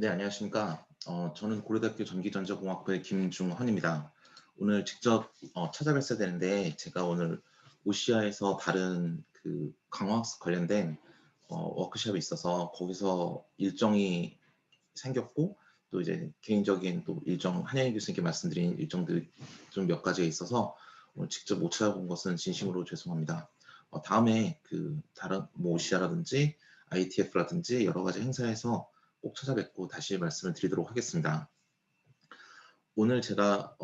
네, 안녕하십니까. 저는 고려대학교 전기전자공학부의 김중헌입니다. 오늘 직접 찾아뵀어야 되는데 제가 오늘 오시아에서 다른 그 강화학습 관련된 워크숍이 있어서 거기서 일정이 생겼고, 또 이제 개인적인 또 일정, 한영희 교수님께 말씀드린 일정들이 좀 몇 가지가 있어서 오늘 직접 못 찾아본 것은 진심으로 죄송합니다. 다음에 그 다른 뭐 오시아라든지 ITF라든지 여러 가지 행사에서 꼭 찾아뵙고 다시 말씀을 드리도록 하겠습니다. 오늘 제가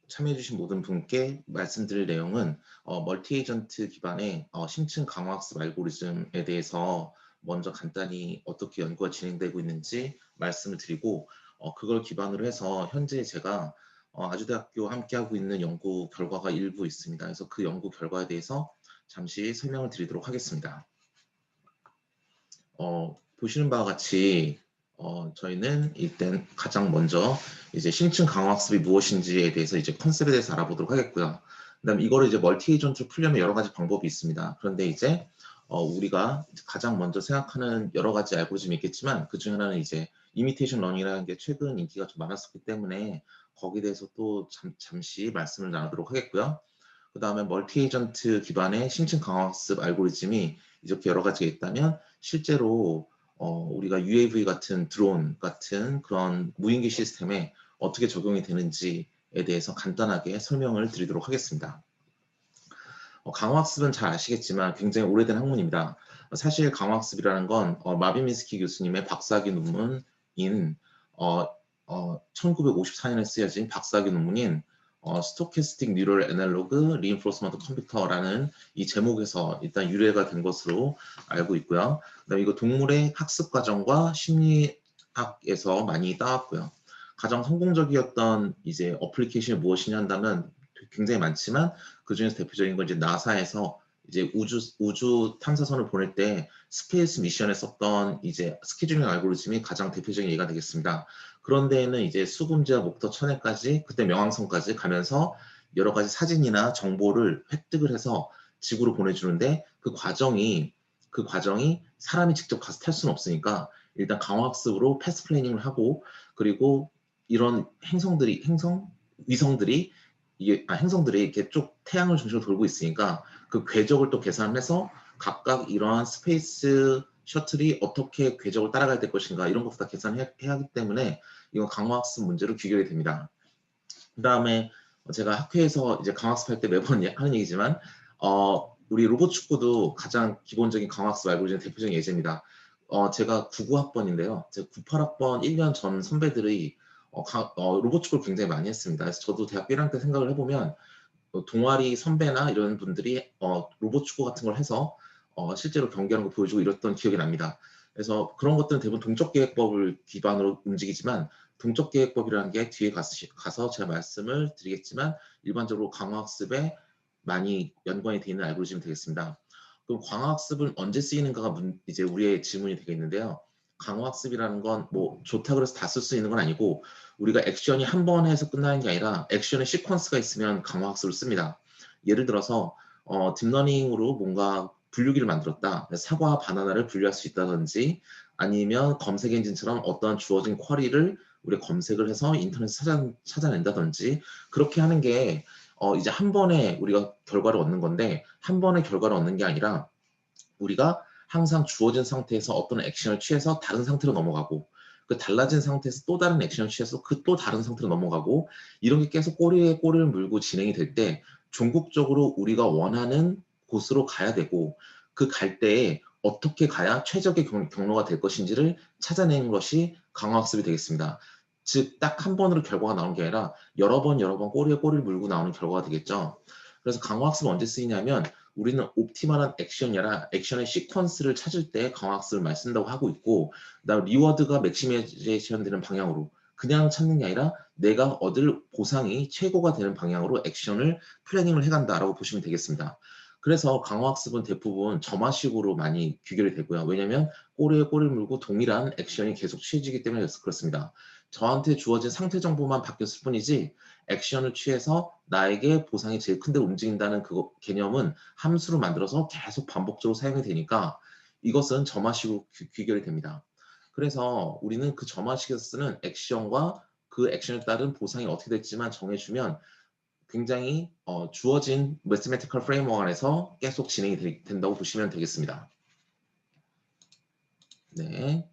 참여해주신 모든 분께 말씀드릴 내용은 멀티 에이전트 기반의 심층 강화학습 알고리즘에 대해서 먼저 간단히 어떻게 연구가 진행되고 있는지 말씀을 드리고, 그걸 기반으로 해서 현재 제가 아주대학교와 함께하고 있는 연구 결과가 일부 있습니다. 그래서 그 연구 결과에 대해서 잠시 설명을 드리도록 하겠습니다. 보시는 바와 같이 저희는 일단 가장 먼저 이제 심층 강화학습이 무엇인지에 대해서 이제 컨셉에 대해서 알아보도록 하겠고요. 그다음 이거를 이제 멀티 에이전트로 풀려면 여러 가지 방법이 있습니다. 그런데 이제 우리가 가장 먼저 생각하는 여러 가지 알고리즘이 있겠지만 그 중에 하나는 이제 이미테이션 러닝이라는 게 최근 인기가 좀 많았었기 때문에 거기에 대해서 또 잠시 말씀을 나누도록 하겠고요. 그 다음에 멀티 에이전트 기반의 심층 강화학습 알고리즘이 이렇게 여러 가지가 있다면 실제로 우리가 UAV 같은 드론 같은 그런 무인기 시스템에 어떻게 적용이 되는지에 대해서 간단하게 설명을 드리도록 하겠습니다. 강화학습은 잘 아시겠지만 굉장히 오래된 학문입니다. 사실 강화학습이라는 건 마빈 미스키 교수님의 박사학위 논문인 1954년에 쓰여진 박사학위 논문인 스토캐스틱 뉴럴 애널로그 리인포스먼트 컴퓨터라는 이 제목에서 일단 유래가 된 것으로 알고 있고요. 그다음에 이거 동물의 학습 과정과 심리학에서 많이 따왔고요. 가장 성공적이었던 이제 어플리케이션이 무엇이냐 한다면 굉장히 많지만 그 중에서 대표적인 건 이제 나사에서 이제 우주 탐사선을 보낼 때 스페이스 미션에 썼던 이제 스케줄링 알고리즘이 가장 대표적인 예가 되겠습니다. 그런 데에는 이제 수금지와 목터 천회까지 그때 명왕성까지 가면서 여러 가지 사진이나 정보를 획득을 해서 지구로 보내주는데 그 과정이 사람이 직접 가서 탈 수는 없으니까 일단 강화학습으로 패스 플래닝을 하고, 그리고 이런 위성들이 행성들이 이렇게 쭉 태양을 중심으로 돌고 있으니까 그 궤적을 또 계산해서 각각 이러한 스페이스 셔틀이 어떻게 궤적을 따라가야 될 것인가 이런 것도 다 계산해야 하기 때문에 이건 강화학습 문제로 귀결이 됩니다. 그 다음에 제가 학회에서 이제 강학습 할 때 매번 하는 얘기지만 우리 로봇 축구도 가장 기본적인 강학습 알고리즘 대표적인 예제입니다. 제가 99학번인데요. 제가 98학번 1년 전 선배들이 로봇 축구를 굉장히 많이 했습니다. 그래서 저도 대학교 1학년 때 생각을 해보면 동아리 선배나 이런 분들이 로봇 축구 같은 걸 해서 실제로 경기하는 거 보여주고 이랬던 기억이 납니다. 그래서 그런 것들은 대부분 동적계획법을 기반으로 움직이지만 동적계획법이라는 게 뒤에 가서 제가 말씀을 드리겠지만 일반적으로 강화학습에 많이 연관이 되어 있는 알고리즘이 되겠습니다. 그럼 강화학습은 언제 쓰이는가가 이제 우리의 질문이 되겠는데요. 강화학습이라는 건 뭐 좋다 그래서 다 쓸 수 있는 건 아니고 우리가 액션이 한 번 해서 끝나는 게 아니라 액션의 시퀀스가 있으면 강화학습을 씁니다. 예를 들어서 딥러닝으로 뭔가 분류기를 만들었다. 사과와 바나나를 분류할 수 있다든지 아니면 검색 엔진처럼 어떤 주어진 쿼리를 우리가 검색을 해서 인터넷에서 찾아낸다든지 그렇게 하는 게 이제 한 번에 우리가 결과를 얻는 건데, 한 번에 결과를 얻는 게 아니라 우리가 항상 주어진 상태에서 어떤 액션을 취해서 다른 상태로 넘어가고, 그 달라진 상태에서 또 다른 액션을 취해서 그 또 다른 상태로 넘어가고, 이런 게 계속 꼬리에 꼬리를 물고 진행이 될 때 종국적으로 우리가 원하는 곳으로 가야 되고, 그 갈 때에 어떻게 가야 최적의 경로가 될 것인지를 찾아내는 것이 강화학습이 되겠습니다. 즉, 딱 한 번으로 결과가 나오는 게 아니라 여러 번 꼬리에 꼬리를 물고 나오는 결과가 되겠죠. 그래서 강화학습은 언제 쓰이냐면 우리는 옵티멀한 액션이라 액션의 시퀀스를 찾을 때 강화학습을 많이 쓴다고 하고 있고, 그다음 리워드가 맥시마이제이션 되는 방향으로 그냥 찾는 게 아니라 내가 얻을 보상이 최고가 되는 방향으로 액션을 플래닝을 해간다라고 보시면 되겠습니다. 그래서 강화학습은 대부분 점화식으로 많이 귀결이 되고요. 왜냐하면 꼬리에 꼬리를 물고 동일한 액션이 계속 취해지기 때문에 그렇습니다. 저한테 주어진 상태 정보만 바뀌었을 뿐이지 액션을 취해서 나에게 보상이 제일 큰데 움직인다는 그 개념은 함수로 만들어서 계속 반복적으로 사용이 되니까 이것은 점화식으로 귀결이 됩니다. 그래서 우리는 그 점화식에서 쓰는 액션과 그 액션에 따른 보상이 어떻게 될지만 정해주면 굉장히 주어진 매스메티컬 프레임워크 안에서 계속 진행이 된다고 보시면 되겠습니다. 네,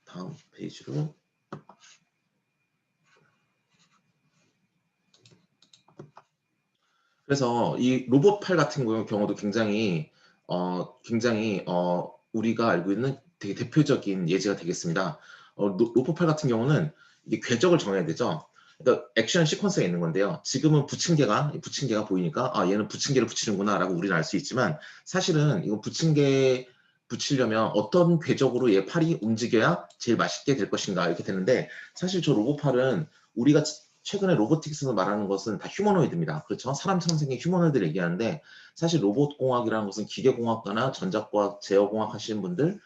다음 페이지로. 그래서 이 로봇팔 같은 경우도 굉장히 우리가 알고 있는 되게 대표적인 예제가 되겠습니다. 로봇팔 같은 경우는 이게 궤적을 정해야 되죠. 그러니까 액션 시퀀스가 있는 건데요. 지금은 부침개가 보이니까 아 얘는 부침개를 붙이는구나라고 우리는 알 수 있지만 사실은 이거 부침개 붙이려면 어떤 궤적으로 얘 팔이 움직여야 제일 맛있게 될 것인가 이렇게 되는데 사실 저 로봇팔은 우리가 최근에 로보틱스에서 말하는 것은 다 휴머노이드입니다. 그렇죠? 사람처럼 생긴 휴머노이드를 얘기하는데 사실 로봇공학이라는 것은 기계공학과나 전자과학, 제어공학 하시는 분들이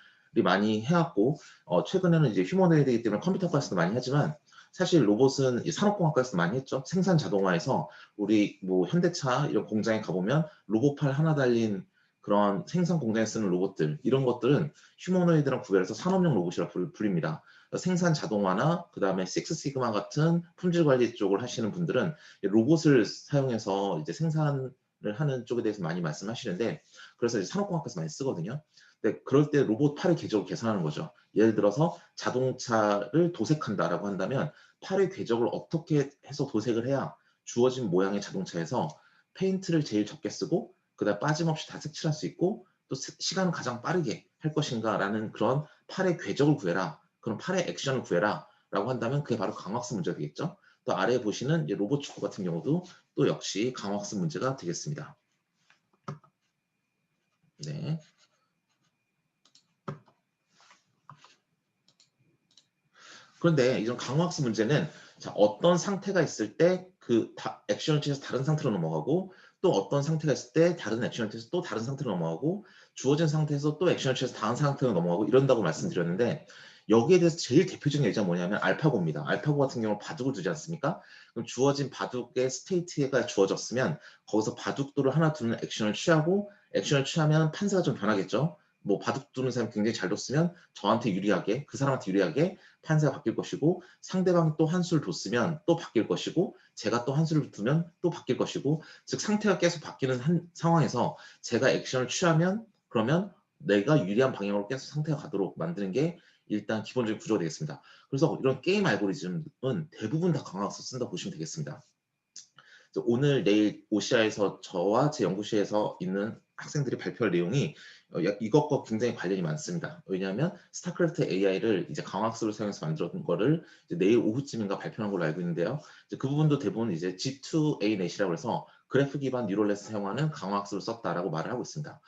많이 해왔고 최근에는 이제 휴머노이드이기 때문에 컴퓨터과에서도 많이 하지만 사실 로봇은 산업공학과에서도 많이 했죠. 생산 자동화에서 우리 뭐 현대차 이런 공장에 가보면 로봇팔 하나 달린 그런 생산 공장에 쓰는 로봇들 이런 것들은 휴머노이드랑 구별해서 산업용 로봇이라고 불립니다. 생산 자동화나 그 다음에 식스시그마 같은 품질 관리 쪽을 하시는 분들은 로봇을 사용해서 이제 생산을 하는 쪽에 대해서 많이 말씀하시는데 그래서 이제 산업공학에서 많이 쓰거든요. 근데 그럴 때 로봇 팔의 궤적을 계산하는 거죠. 예를 들어서 자동차를 도색한다라고 한다면 팔의 궤적을 어떻게 해서 도색을 해야 주어진 모양의 자동차에서 페인트를 제일 적게 쓰고 그다음 빠짐없이 다 색칠할 수 있고 또 시간을 가장 빠르게 할 것인가라는 그런 팔의 궤적을 구해라. 그럼 팔의 액션을 구해라 라고 한다면 그게 바로 강화학습 문제가 되겠죠. 또 아래에 보시는 로봇 축구 같은 경우도 또 역시 강화학습 문제가 되겠습니다. 네. 그런데 이런 강화학습 문제는 자, 어떤 상태가 있을 때 그 액션을 취해서 다른 상태로 넘어가고 또 어떤 상태가 있을 때 다른 액션을 취해서 또 다른 상태로 넘어가고 주어진 상태에서 또 액션을 취해서 다른 상태로 넘어가고 이런다고 말씀드렸는데 여기에 대해서 제일 대표적인 예제가 뭐냐면 알파고입니다. 알파고 같은 경우는 바둑을 두지 않습니까? 그럼 주어진 바둑의 스테이트가 주어졌으면 거기서 바둑돌을 하나 두는 액션을 취하고 액션을 취하면 판세가 좀 변하겠죠. 뭐 바둑 두는 사람이 굉장히 잘 뒀으면 저한테 유리하게 그 사람한테 유리하게 판세가 바뀔 것이고 상대방이 또 한 수를 뒀으면 또 바뀔 것이고 제가 또 한 수를 두면 또 바뀔 것이고 즉 상태가 계속 바뀌는 상황에서 제가 액션을 취하면 그러면 내가 유리한 방향으로 계속 상태가 가도록 만드는 게 일단 기본적인 구조가 되겠습니다. 그래서 이런 게임 알고리즘은 대부분 다 강화학습 쓴다고 보시면 되겠습니다. 오늘 내일 오시아에서 저와 제 연구실에서 있는 학생들이 발표할 내용이 이것과 굉장히 관련이 많습니다. 왜냐하면 스타크래프트 AI를 이제 강화학습을 사용해서 만들었던 거를 내일 오후쯤인가 발표한 걸로 알고 있는데요. 그 부분도 대부분 이제 G2A 넷이라고 해서 그래프 기반 뉴럴넷을 사용하는 강화학습을 썼다라고 말을 하고 있습니다.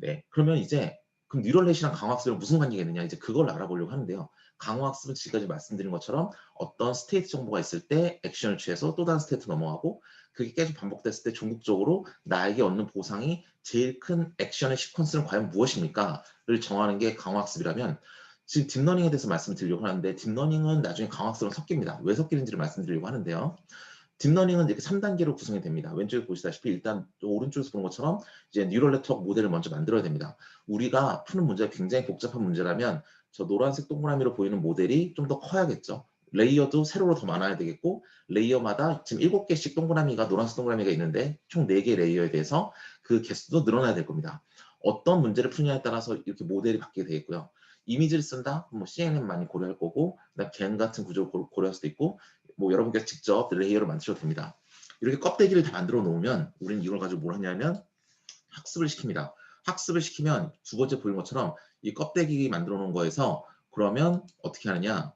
네, 그러면 이제 그럼 뉴럴넷이랑 강화학습이랑 무슨 관계가 있느냐 이제 그걸 알아보려고 하는데요. 강화학습은 지금까지 말씀드린 것처럼 어떤 스테이트 정보가 있을 때 액션을 취해서 또 다른 스테이트 넘어가고 그게 계속 반복됐을 때 종국적으로 나에게 얻는 보상이 제일 큰 액션의 시퀀스는 과연 무엇입니까?를 정하는 게 강화학습이라면 지금 딥러닝에 대해서 말씀을 드리려고 하는데 딥러닝은 나중에 강화학습랑 섞입니다. 왜 섞이는지를 말씀드리려고 하는데요. 딥러닝은 이렇게 3단계로 구성이 됩니다. 왼쪽에 보시다시피 일단 오른쪽에서 보는 것처럼 이제 뉴럴 네트워크 모델을 먼저 만들어야 됩니다. 우리가 푸는 문제가 굉장히 복잡한 문제라면 저 노란색 동그라미로 보이는 모델이 좀 더 커야겠죠. 레이어도 세로로 더 많아야 되겠고 레이어마다 지금 7개씩 동그라미가 노란색 동그라미가 있는데 총 4개 레이어에 대해서 그 개수도 늘어나야 될 겁니다. 어떤 문제를 푸느냐에 따라서 이렇게 모델이 바뀌게 되겠고요. 이미지를 쓴다? 뭐 CNN 많이 고려할 거고 그다음 겐 같은 구조를 고려할 수도 있고 뭐 여러분께서 직접 레이어를 만드셔도 됩니다. 이렇게 껍데기를 다 만들어 놓으면 우리는 이걸 가지고 뭘 하냐면 학습을 시킵니다. 학습을 시키면 두 번째 보인 것처럼 이 껍데기 만들어 놓은 거에서 그러면 어떻게 하느냐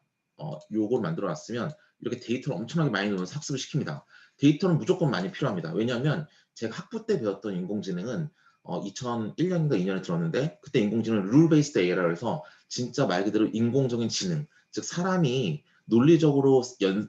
요걸 만들어 놨으면 이렇게 데이터를 엄청나게 많이 넣으면서 학습을 시킵니다. 데이터는 무조건 많이 필요합니다. 왜냐하면 제가 학부 때 배웠던 인공지능은 2001년인가 2년에 들었는데 그때 인공지능은 룰 베이스드 AI라고 해서 진짜 말 그대로 인공적인 지능 즉 사람이 논리적으로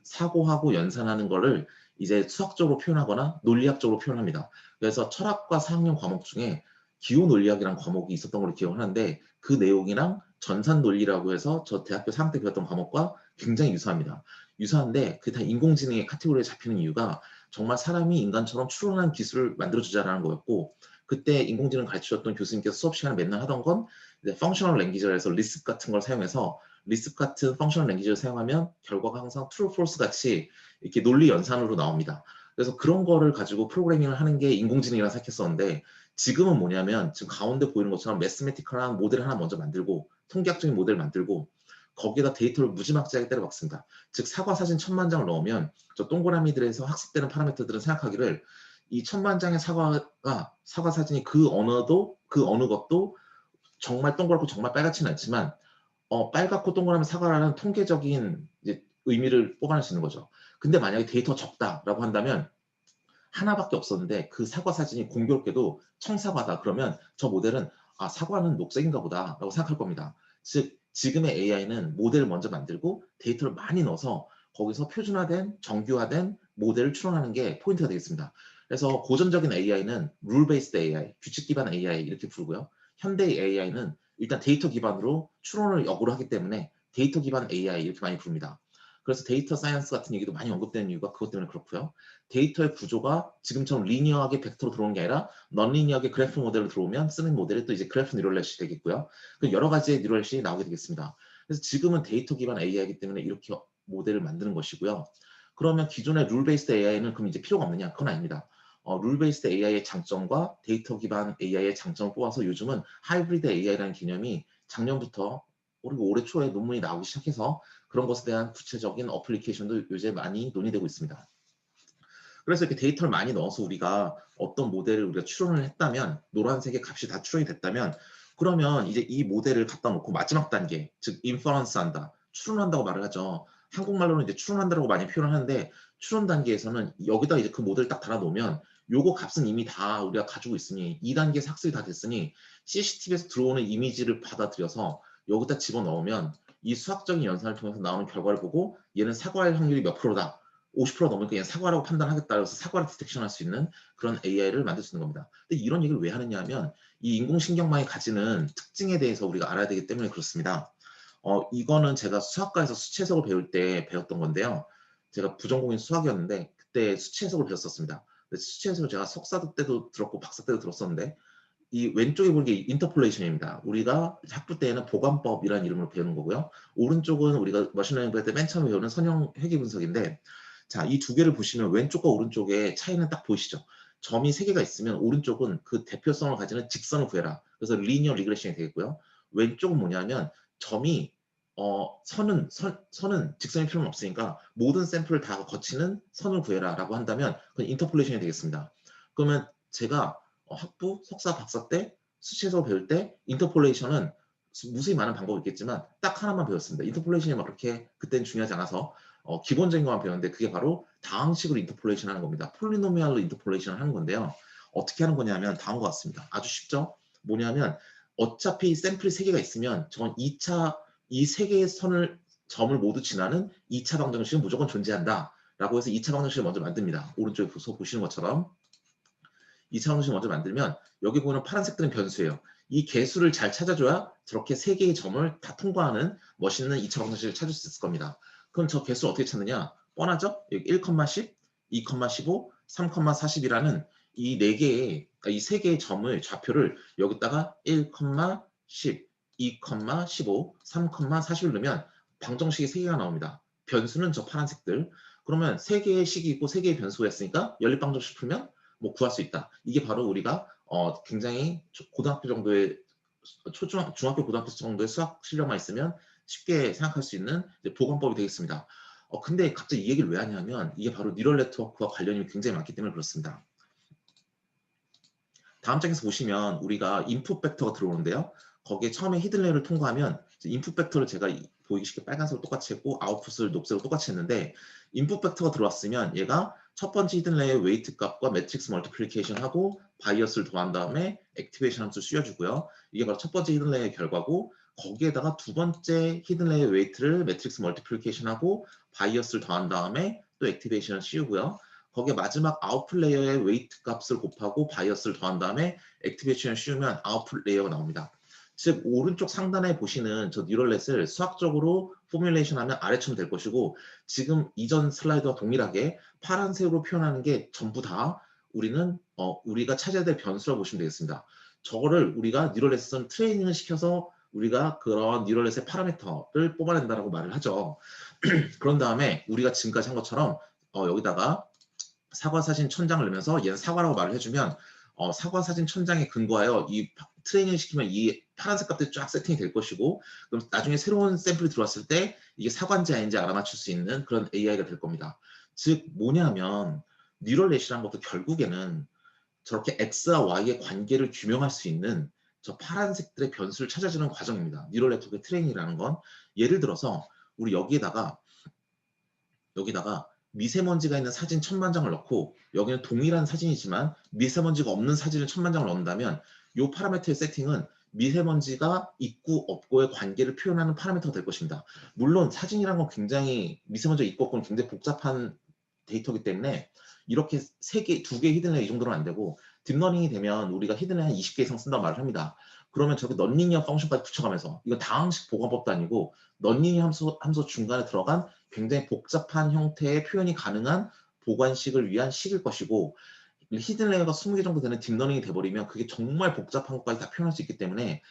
사고하고 연산하는 거를 이제 수학적으로 표현하거나 논리학적으로 표현합니다. 그래서 철학과 4학년 과목 중에 기후 논리학이라는 과목이 있었던 걸로 기억하는데 그 내용이랑 전산 논리라고 해서 저 대학교 3학년 때 배웠던 과목과 굉장히 유사합니다. 유사한데 그게 다 인공지능의 카테고리에 잡히는 이유가 정말 사람이 인간처럼 추론한 기술을 만들어주자라는 거였고 그때 인공지능 가르치셨던 교수님께서 수업 시간에 맨날 하던 건 이제 펑셔널 랭귀지라 해서 리스프 같은 걸 사용해서 리스프 같은 펑셔널 랭귀지를 사용하면 결과가 항상 true, false 같이 이렇게 논리 연산으로 나옵니다. 그래서 그런 거를 가지고 프로그래밍을 하는 게 인공지능이라 생각했었는데 지금은 뭐냐면 지금 가운데 보이는 것처럼 매스메티컬한 모델을 하나 먼저 만들고 통계학적인 모델을 만들고 거기에다 데이터를 무지막지하게 때려 박습니다. 즉 사과 사진 1000만 장을 넣으면 저 동그라미들에서 학습되는 파라미터들은 생각하기를 이 1000만 장의 사과 사진이 그 어느 것도 정말 동그랗고 정말 빨갛지는 않지만 빨갛고 동그라미 사과라는 통계적인 이제 의미를 뽑아낼 수 있는 거죠. 근데 만약에 데이터 적다라고 한다면 하나밖에 없었는데 그 사과 사진이 공교롭게도 청사과다 그러면 저 모델은 아 사과는 녹색인가 보다 라고 생각할 겁니다. 즉 지금의 AI는 모델을 먼저 만들고 데이터를 많이 넣어서 거기서 표준화된 정규화된 모델을 추론하는 게 포인트가 되겠습니다. 그래서 고전적인 AI는 룰 베이스드 AI, 규칙 기반 AI 이렇게 부르고요. 현대의 AI는 일단 데이터 기반으로 추론을 역으로 하기 때문에 데이터 기반 AI 이렇게 많이 부릅니다. 그래서 데이터 사이언스 같은 얘기도 많이 언급되는 이유가 그것 때문에 그렇고요. 데이터의 구조가 지금처럼 리니어하게 벡터로 들어오는 게 아니라 넌리니어하게 그래프 모델로 들어오면 쓰는 모델이 또 이제 그래프 뉴럴넷이 되겠고요. 여러 가지의 뉴럴넷이 나오게 되겠습니다. 그래서 지금은 데이터 기반 AI이기 때문에 이렇게 모델을 만드는 것이고요. 그러면 기존의 룰 베이스드 AI는 그럼 이제 필요가 없느냐? 그건 아닙니다. 룰 베이스드 AI의 장점과 데이터 기반 AI의 장점을 뽑아서 요즘은 하이브리드 AI라는 개념이 작년부터 그리고 올해 초에 논문이 나오기 시작해서 그런 것에 대한 구체적인 어플리케이션도 요새 많이 논의되고 있습니다. 그래서 이렇게 데이터를 많이 넣어서 우리가 어떤 모델을 우리가 추론을 했다면 노란색의 값이 다 추론이 됐다면 그러면 이제 이 모델을 갖다 놓고 마지막 단계 즉 인퍼런스 한다 추론한다고 말을 하죠. 한국말로는 이제 추론한다고 많이 표현을 하는데 추론 단계에서는 여기다 이제 그 모델을 딱 달아 놓으면 요거 값은 이미 다 우리가 가지고 있으니 2단계 학습이 다 됐으니 CCTV에서 들어오는 이미지를 받아들여서 여기다 집어넣으면 이 수학적인 연산을 통해서 나오는 결과를 보고 얘는 사과할 확률이 몇 프로다 50% 넘으니까 그냥 사과라고 판단하겠다 그래서 사과를 디텍션할 수 있는 그런 AI를 만들 수 있는 겁니다. 근데 이런 얘기를 왜 하느냐 하면 이 인공신경망이 가지는 특징에 대해서 우리가 알아야 되기 때문에 그렇습니다. 이거는 제가 수학과에서 수치해석을 배울 때 배웠던 건데요. 제가 부전공인 수학이었는데 그때 수치해석을 배웠었습니다. 수치해석을 제가 석사 때도 들었고 박사 때도 들었었는데 이 왼쪽에 보는 게 인터폴레이션입니다. 우리가 학부 때에는 보관법이라는 이름으로 배우는 거고요. 오른쪽은 우리가 머신러닝 배울 때 맨 처음에 배우는 선형 회귀 분석인데 자, 이 두 개를 보시면 왼쪽과 오른쪽의 차이는 딱 보이시죠? 점이 세 개가 있으면 오른쪽은 그 대표성을 가지는 직선을 구해라. 그래서 리니어 리그레션이 되겠고요. 왼쪽은 뭐냐면 점이 선은 직선일 필요는 없으니까 모든 샘플을 다 거치는 선을 구해라라고 한다면 그건 인터폴레이션이 되겠습니다. 그러면 제가 학부, 석사, 박사 때 수치해석을 배울 때 인터폴레이션은 무수히 많은 방법이 있겠지만 딱 하나만 배웠습니다. 인터폴레이션이 막 그렇게 그때는 중요하지 않아서 기본적인 것만 배웠는데 그게 바로 다항식으로 인터폴레이션 하는 겁니다. 폴리노미알로 인터폴레이션 하는 건데요. 어떻게 하는 거냐면 다음과 같습니다. 아주 쉽죠? 뭐냐면 어차피 샘플이 3개가 있으면 저건 2차 이 3개의 점을 모두 지나는 2차 방정식은 무조건 존재한다. 라고 해서 2차 방정식을 먼저 만듭니다. 오른쪽에 보시는 것처럼 2차 방정식을 먼저 만들면 여기 보이는 파란색들은 변수예요. 이 개수를 잘 찾아줘야 저렇게 3개의 점을 다 통과하는 멋있는 2차 방정식을 찾을 수 있을 겁니다. 그럼 저 개수를 어떻게 찾느냐? 뻔하죠? 여기 1,10, 2,15, 3,40이라는 이 4개의, 이 3개의 점을 좌표를 여기다가 1,10, 2,15, 3,40을 넣으면 방정식이 3개가 나옵니다. 변수는 저 파란색들. 그러면 3개의 식이 있고 3개의 변수가 있으니까 연립방정식 풀면 뭐 구할 수 있다. 이게 바로 우리가 굉장히 고등학교 정도의 중학교 고등학교 정도의 수학 실력만 있으면 쉽게 생각할 수 있는 보관법이 되겠습니다. 근데 갑자기 이 얘기를 왜 하냐면 이게 바로 뉴럴 네트워크와 관련이 굉장히 많기 때문에 그렇습니다. 다음 장에서 보시면 우리가 인풋 벡터가 들어오는데요. 거기에 처음에 히든 레이어를 통과하면 인풋 벡터를 제가 보이기 쉽게 빨간색으로 똑같이 했고 아웃풋을 녹색으로 똑같이 했는데 인풋 벡터가 들어왔으면 얘가 첫 번째 히든 레이어 웨이트 값과 매트릭스 멀티플리케이션 하고 바이어스를 더한 다음에 액티베이션 함수를 씌워주고요. 이게 바로 첫 번째 히든 레이어 결과고 거기에다가 두 번째 히든 레이어 웨이트를 매트릭스 멀티플리케이션 하고 바이어스를 더한 다음에 또 액티베이션을 씌우고요. 거기에 마지막 아웃풋 레이어의 웨이트 값을 곱하고 바이어스를 더한 다음에 액티베이션을 씌우면 아웃풋 레이어가 나옵니다. 즉 오른쪽 상단에 보시는 저 뉴럴넷을 수학적으로 포뮬레이션 하면 아래처럼 될 것이고 지금 이전 슬라이드와 동일하게 파란색으로 표현하는 게 전부 다 우리는 우리가 찾아야 될 변수라고 보시면 되겠습니다. 저거를 우리가 뉴럴넷은 트레이닝을 시켜서 우리가 그런 뉴럴넷의 파라미터를 뽑아낸다라고 말을 하죠. 그런 다음에 우리가 지금까지 한 것처럼 여기다가 사과 사진 1000장을 넣으면서 얘는 사과라고 말을 해주면 사과 사진 1000장에 근거하여 이 트레이닝 시키면 이 파란색 값들이 쫙 세팅이 될 것이고, 그럼 나중에 새로운 샘플이 들어왔을 때 이게 사과인지 아닌지 알아맞힐 수 있는 그런 AI가 될 겁니다. 즉 뭐냐면 뉴럴넷이라는 것도 결국에는 저렇게 X와 Y의 관계를 규명할 수 있는 저 파란색들의 변수를 찾아주는 과정입니다. 뉴럴 네트워크의 트레이닝이라는 건 예를 들어서 우리 여기에다가 미세먼지가 있는 사진 1000만 장을 넣고 여기는 동일한 사진이지만 미세먼지가 없는 사진을 1000만 장을 넣는다면 이 파라미터의 세팅은 미세먼지가 있고 없고의 관계를 표현하는 파라미터가 될 것입니다. 물론 사진이란 건 굉장히 미세먼지가 있고 없고는 굉장히 복잡한 데이터이기 때문에 이렇게 3개, 2개 히든레이 이 정도는 안 되고 딥러닝이 되면 우리가 히든레이 한 20개 이상 쓴다고 말을 합니다. 그러면 저기 넌리니어 펑션까지 붙여가면서 이거 다항식 보관법도 아니고 넌리니어 함수 중간에 들어간 굉장히 복잡한 형태의 표현이 가능한 보관식을 위한 식일 것이고, 히든레이어가 20개 정도 되는 딥러닝이 돼버리면 그게 정말 복잡한 것까지 다 표현할 수 있기 때문에,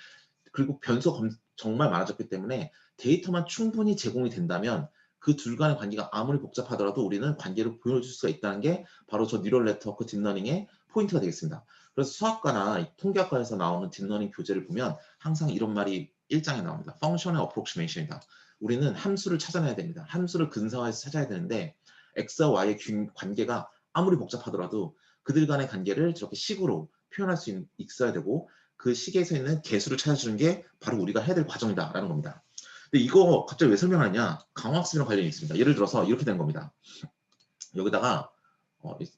그리고 변수가 정말 많아졌기 때문에 데이터만 충분히 제공이 된다면 그 둘 간의 관계가 아무리 복잡하더라도 우리는 관계를 보여줄 수가 있다는 게 바로 저 뉴럴 네트워크 딥러닝의 포인트가 되겠습니다. 그래서 수학과나 통계학과에서 나오는 딥러닝 교재를 보면 항상 이런 말이 1장에 나옵니다. Functional Approximation이다. 우리는 함수를 찾아내야 됩니다. 함수를 근사화해서 찾아야 되는데 X와 Y의 관계가 아무리 복잡하더라도 그들 간의 관계를 저렇게 식으로 표현할 수 있어야 되고, 그 식에서 있는 개수를 찾아주는 게 바로 우리가 해야 될 과정이다라는 겁니다. 근데 이거 갑자기 왜 설명하느냐? 강화학습이랑 관련이 있습니다. 예를 들어서 이렇게 된 겁니다. 여기다가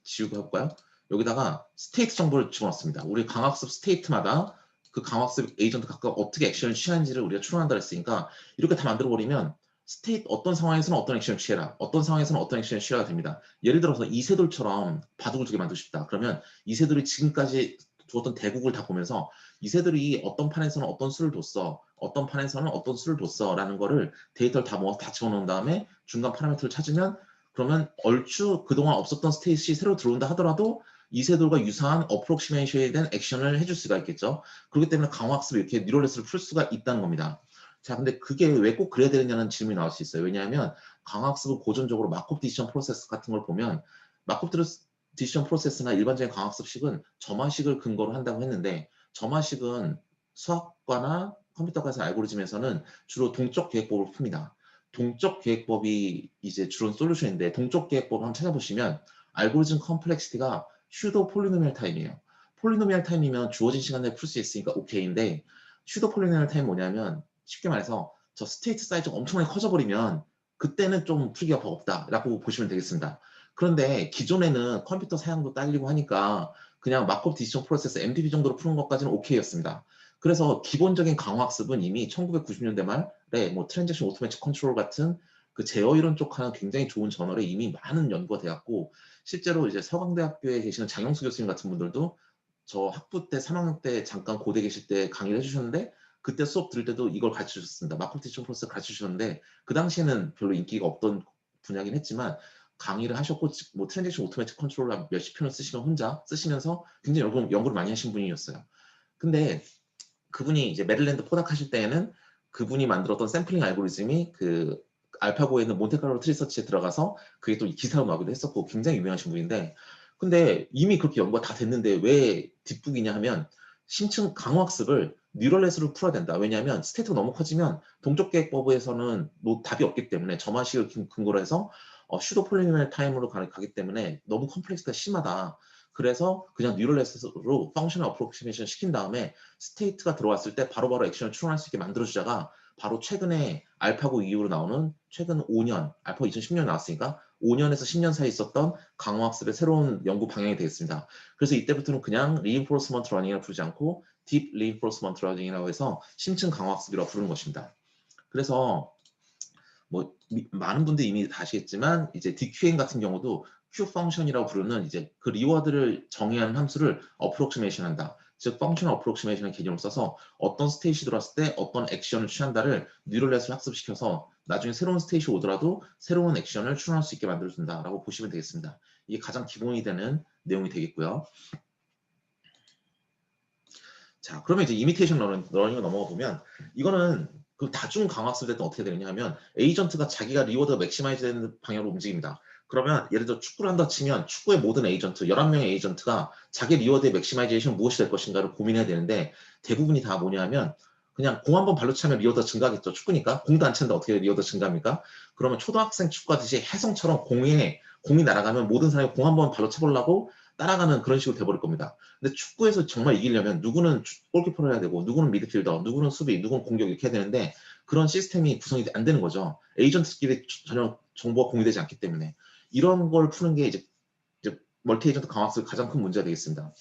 지우고 해볼까요? 여기다가 스테이트 정보를 집어넣습니다. 우리 강학습 스테이트마다 그 강학습 에이전트 각각 어떻게 액션을 취하는지를 우리가 추론한다 했으니까 이렇게 다 만들어버리면 스테이트 어떤 상황에서는 어떤 액션을 취해라, 어떤 상황에서는 어떤 액션을 취해야 됩니다. 예를 들어서 이세돌처럼 바둑을 2개 만들고 싶다. 그러면 이세돌이 지금까지 두었던 대국을 다 보면서 이세돌이 어떤 판에서는 어떤 수를 뒀어, 어떤 판에서는 어떤 수를 뒀어 라는 거를 데이터를 다 모아서 다 집어넣은 다음에 중간 파라미터를 찾으면, 그러면 얼추 그동안 없었던 스테이트시 새로 들어온다 하더라도 이세돌과 유사한 어프록시메이션에 대한 액션을 해줄 수가 있겠죠. 그렇기 때문에 강화학습을 이렇게 뉴럴넷을 풀 수가 있다는 겁니다. 자, 근데 그게 왜 꼭 그래야 되느냐는 질문이 나올 수 있어요. 왜냐하면 강화학습은 고전적으로 마콥 디시전 프로세스 같은 걸 보면 마콥 디시전 프로세스나 일반적인 강화학습식은 점화식을 근거로 한다고 했는데, 점화식은 수학과나 컴퓨터과에서 알고리즘에서는 주로 동적 계획법을 풉니다. 동적 계획법이 이제 주로 솔루션인데, 동적 계획법 한번 찾아보시면 알고리즘 컴플렉시티가 슈도 폴리노미얼 타임이에요. 폴리노미얼 타임이면 주어진 시간 내에 풀 수 있으니까 오케이인데, 슈도 폴리노미얼 타임 뭐냐면 쉽게 말해서 저 스테이트 사이즈가 엄청나게 커져버리면 그때는 좀 풀기가 버겁다라고 보시면 되겠습니다. 그런데 기존에는 컴퓨터 사양도 딸리고 하니까 그냥 마콥 디시전 프로세스 MDP 정도로 푸는 것까지는 오케이였습니다. 그래서 기본적인 강화학습은 이미 1990년대 말에 뭐 트랜잭션 오토매틱 컨트롤 같은 그 제어 이론 쪽 하는 굉장히 좋은 저널에 이미 많은 연구가 되었고, 실제로 이제 서강대학교에 계시는 장영수 교수님 같은 분들도 저 학부 때 3학년 때 잠깐 고대 계실 때 강의를 해주셨는데, 그때 수업 들을 때도 이걸 가르쳐 주셨습니다. 마콥 디시전 프로세스 가르쳐 주셨는데 그 당시에는 별로 인기가 없던 분야긴 했지만 강의를 하셨고, 뭐 트랜잭션 오토매틱 컨트롤러 몇십 편을 쓰시면 혼자 쓰시면서 굉장히 연구를 많이 하신 분이었어요. 근데 그분이 이제 메릴랜드 포닥 하실 때에는 그분이 만들었던 샘플링 알고리즘이 그 알파고에 있는 몬테카를로 트리서치에 들어가서 그게 또 기사로 나오기도 했었고 굉장히 유명하신 분인데, 근데 이미 그렇게 연구가 다 됐는데 왜 뒷북이냐 하면 심층 강화학습을 뉴럴넷으로 풀어야 된다. 왜냐하면 스테이트가 너무 커지면 동적계획법에서는 뭐 답이 없기 때문에 점화식을 근거로 해서 슈도 폴리노미얼 타임으로 가기 때문에 너무 컴플렉스가 심하다. 그래서 그냥 뉴럴넷으로 펑셔널 어프로크시메이션 시킨 다음에 스테이트가 들어왔을 때 바로바로 액션을 추론할 수 있게 만들어주자가 바로 최근에 알파고 이후로 나오는 최근 5년, 알파고 2010년 나왔으니까 5년에서 10년 사이 있었던 강화학습의 새로운 연구 방향이 되겠습니다. 그래서 이때부터는 그냥 reinforcement learning이라고 부르지 않고 deep reinforcement learning이라고 해서 심층 강화학습이라고 부르는 것입니다. 그래서 뭐 많은 분들이 이미 다 아시겠지만 이제 DQN 같은 경우도 Q 펑션이라고 부르는 이제 그 리워드를 정의하는 함수를 어프록시메이션 한다. 즉 펑셔널 어프록시메이션의 개념을 써서 어떤 스테이시 들어왔을 때 어떤 액션을 취한다를 뉴럴넷을 학습시켜서 나중에 새로운 스테이시 오더라도 새로운 액션을 추론할 수 있게 만들어준다라고 보시면 되겠습니다. 이게 가장 기본이 되는 내용이 되겠고요. 자, 그러면 이제 이미테이션 러닝을 넘어가 보면 이거는 그 다중 강화학습 때 어떻게 되느냐 하면 에이전트가 자기가 리워드가 맥시마이즈 되는 방향으로 움직입니다. 그러면 예를 들어 축구를 한다 치면 축구의 모든 에이전트, 11명의 에이전트가 자기 리워드의 맥시마이제이션 무엇이 될 것인가를 고민해야 되는데 대부분이 다 뭐냐 하면 그냥 공 한 번 발로 차면 리워드가 증가하겠죠. 축구니까. 공도 안 찬다 어떻게 리워드 증가합니까? 그러면 초등학생 축구하듯이 해성처럼 공이 날아가면 모든 사람이 공 한 번 발로 차보려고 따라가는 그런 식으로 돼버릴 겁니다. 근데 축구에서 정말 이기려면 누구는 골키퍼를 해야 되고 누구는 미드필더, 누구는 수비, 누구는 공격 이렇게 해야 되는데 그런 시스템이 구성이 안 되는 거죠. 에이전트끼리 전혀 정보가 공유되지 않기 때문에 이런 걸 푸는 게 이제 멀티 에이전트 강화학습의 가장 큰 문제가 되겠습니다.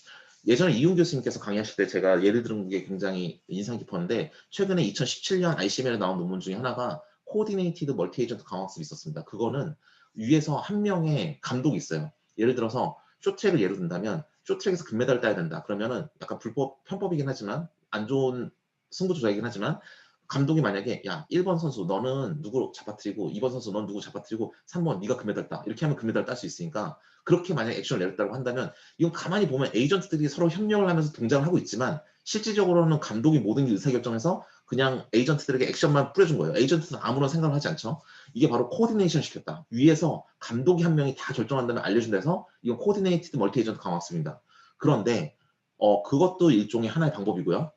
예전에 이훈 교수님께서 강의하실 때 제가 예를 들은 게 굉장히 인상 깊었는데 최근에 2017년 ICML에 나온 논문 중에 하나가 코디네이티드 멀티 에이전트 강화학습이 있었습니다. 그거는 위에서 한 명의 감독이 있어요. 예를 들어서 쇼트랙을 예로 든다면 쇼트랙에서 금메달을 따야 된다. 그러면은 약간 편법이긴 하지만 안 좋은 승부 조작이긴 하지만 감독이 만약에 야 1번 선수 너는 누구 잡아뜨리고 2번 선수 넌 누구 잡아뜨리고 3번 네가 금메달 따 이렇게 하면 금메달 딸 수 있으니까 그렇게 만약에 액션을 내렸다고 한다면 이건 가만히 보면 에이전트들이 서로 협력을 하면서 동작을 하고 있지만 실질적으로는 감독이 모든 게 의사결정해서 그냥 에이전트들에게 액션만 뿌려준 거예요. 에이전트는 아무런 생각을 하지 않죠. 이게 바로 코디네이션 시켰다. 위에서 감독이 한 명이 다 결정한다면 알려준다 해서 이건 코디네이티드 멀티 에이전트 강화학습입니다. 그런데 그것도 일종의 하나의 방법이고요.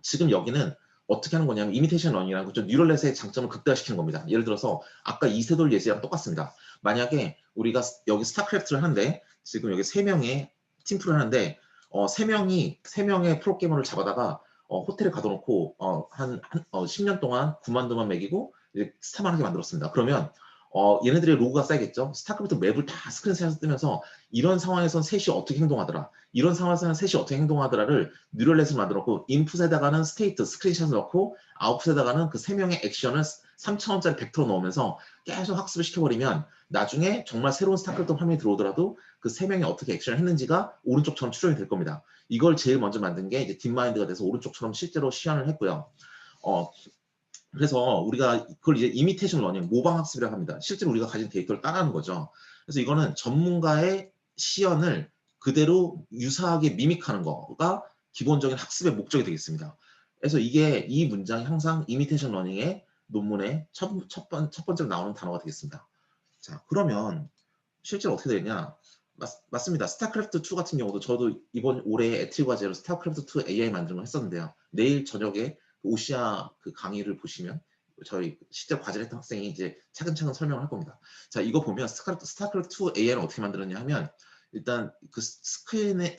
지금 여기는 어떻게 하는 거냐면 이미테이션 러닝이라는 거죠. 뉴럴넷의 장점을 극대화시키는 겁니다. 예를 들어서 아까 이세돌 예시랑 똑같습니다. 만약에 우리가 여기 스타크래프트를 하는데 지금 여기 3명의 팀플을 하는데 3명의 프로게이머를 잡아다가 호텔에 가둬놓고 한 10년 동안 9만 도만 매기고 이제 스타만 하게 만들었습니다. 그러면 얘네들의 로그가 쌓이겠죠. 스타크래프트 맵을 다 스크린샷에서 뜨면서 이런 상황에선 셋이 어떻게 행동하더라. 이런 상황에서는 셋이 어떻게 행동하더라를 뉴럴넷을 만들었고 인풋에다가는 스테이트 스크린샷을 넣고 아웃풋에다가는 그 3명의 액션을 3,000원짜리 벡터로 넣으면서 계속 학습을 시켜버리면 나중에 정말 새로운 스타크래프트 화면이 들어오더라도 그 3명이 어떻게 액션을 했는지가 오른쪽처럼 추정이 될 겁니다. 이걸 제일 먼저 만든 게 이제 딥마인드가 돼서 오른쪽처럼 실제로 시연을 했고요. 그래서 우리가 그걸 이제 이미테이션 러닝, 모방 학습이라고 합니다. 실제로 우리가 가진 데이터를 따라하는 거죠. 그래서 이거는 전문가의 시연을 그대로 유사하게 미믹하는 거가 기본적인 학습의 목적이 되겠습니다. 그래서 이 문장이 항상 이미테이션 러닝의 논문의 첫 번째로 나오는 단어가 되겠습니다. 자, 그러면 실제로 어떻게 되냐? 맞습니다. 스타크래프트 2 같은 경우도 저도 이번 올해 에틸 과제로 스타크래프트 2 AI 만드는 거 했었는데요. 내일 저녁에 오시아 그 강의를 보시면 저희 실제 과제를 했던 학생이 이제 차근차근 설명을 할 겁니다. 자, 이거 보면 스타크래프트 2 AI는 어떻게 만들었냐 하면 일단 그 스크린을